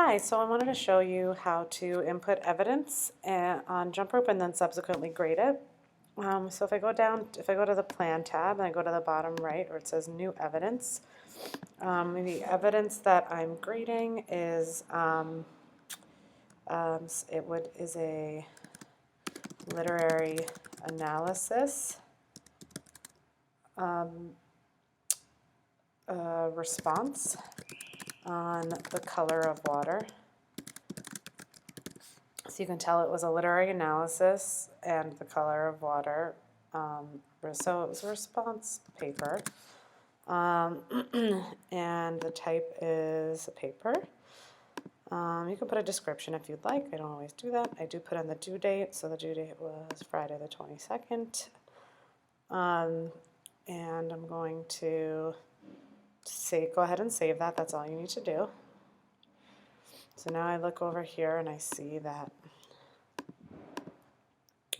Hi, so I wanted to show you how to input evidence on jump rope and then subsequently grade it. So if I go to the plan tab and I go to the bottom right where it says new evidence, the evidence that I'm grading is is a literary analysis response on the color of water. So you can tell it was a literary analysis and the color of water. So it was a response paper. And the type is a paper. You can put a description if you'd like. I don't always do that. I do put in the due date. So the due date was Friday the 22nd. And I'm going to go ahead and save that. That's all you need to do. So now I look over here and I see that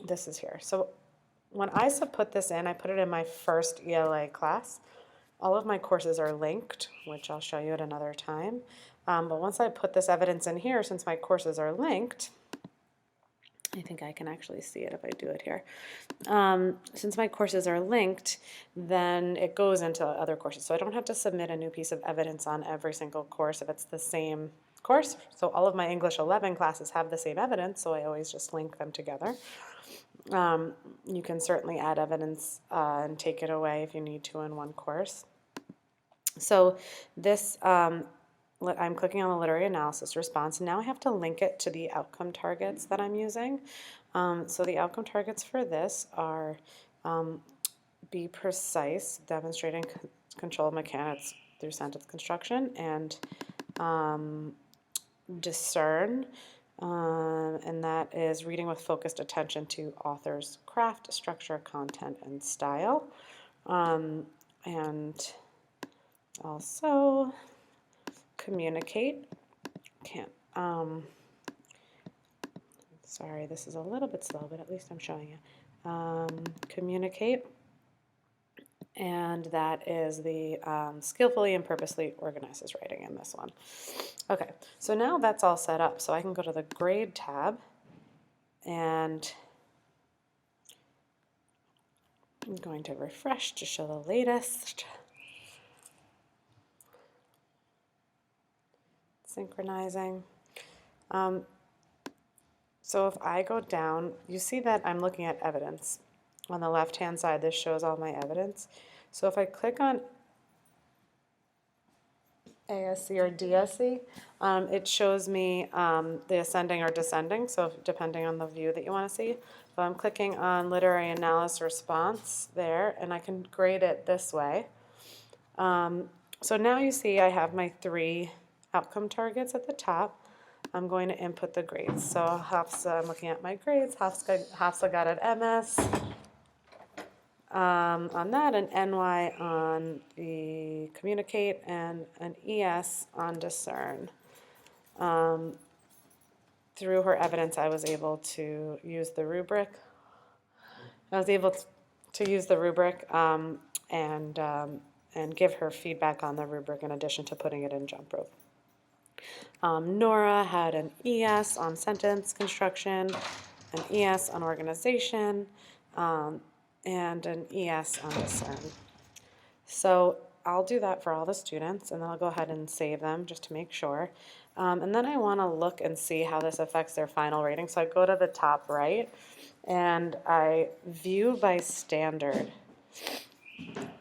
this is here. So when I put this in, I put it in my first ELA class. All of my courses are linked, which I'll show you at another time. But once I put this evidence in here, since my courses are linked, I think I can actually see it if I do it here. Since my courses are linked, then it goes into other courses. So I don't have to submit a new piece of evidence on every single course if it's the same course. So all of my English 11 classes have the same evidence, so I always just link them together. You can certainly add evidence and take it away if you need to in one course. So this, I'm clicking on the literary analysis response, and now I have to link it to the outcome targets that I'm using. So the outcome targets for this are be precise, demonstrating control of mechanics through sentence construction, and discern, and that is reading with focused attention to author's craft, structure, content, and style. And also communicate. Sorry, this is a little bit slow, but at least I'm showing you. Communicate, and that is the skillfully and purposely organizes writing in this one. Okay, so now that's all set up. So I can go to the grade tab, and I'm going to refresh to show the latest. Synchronizing. So if I go down, you see that I'm looking at evidence. On the left-hand side, this shows all my evidence. So if I click on ASC or DSC, it shows me the ascending or descending, so depending on the view that you want to see. So I'm clicking on literary analysis response there, and I can grade it this way. So now you see I have my 3 outcome targets at the top. I'm going to input the grades. So Hafsa, I'm looking at my grades. Hafsa got an MS on that, an NY on the communicate, and an ES on discern. Through her evidence, I was able to use the rubric. And give her feedback on the rubric in addition to putting it in jump rope. Nora had an ES on sentence construction, an ES on organization, and an ES on discern. So I'll do that for all the students, and then I'll go ahead and save them just to make sure. And then I want to look and see how this affects their final rating. So I go to the top right, and I view by standard.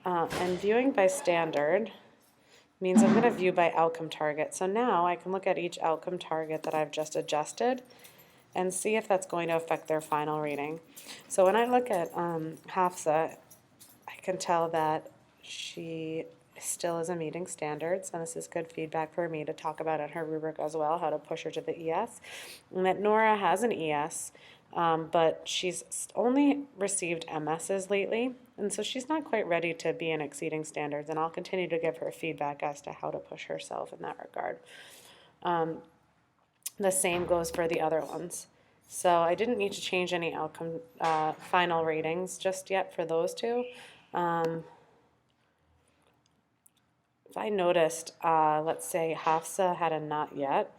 And viewing by standard means I'm going to view by outcome target. So now I can look at each outcome target that I've just adjusted and see if that's going to affect their final rating. So when I look at Hafsa, I can tell that she still isn't meeting standards, and this is good feedback for me to talk about in her rubric as well, how to push her to the ES. And that Nora has an ES, but she's only received MSs lately, and so she's not quite ready to be in exceeding standards, and I'll continue to give her feedback as to how to push herself in that regard. The same goes for the other ones. So I didn't need to change any outcome final ratings just yet for those two. If I noticed, let's say Hafsa had a not yet,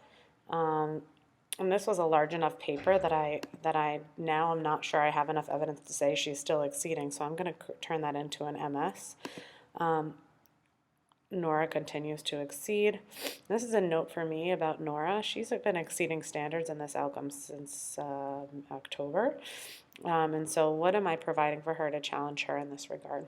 And this was a large enough paper that I now am not sure I have enough evidence to say she's still exceeding, so I'm going to turn that into an MS. Nora continues to exceed. This is a note for me about Nora. She's been exceeding standards in this outcome since October. And so what am I providing for her to challenge her in this regard?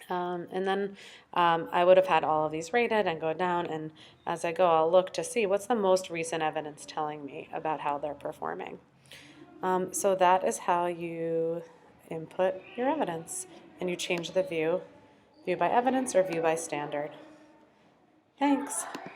And then I would have had all of these rated and go down, and as I go, I'll look to see what's the most recent evidence telling me about how they're performing. So that is how you input your evidence, and you change the view by evidence or view by standard. Thanks.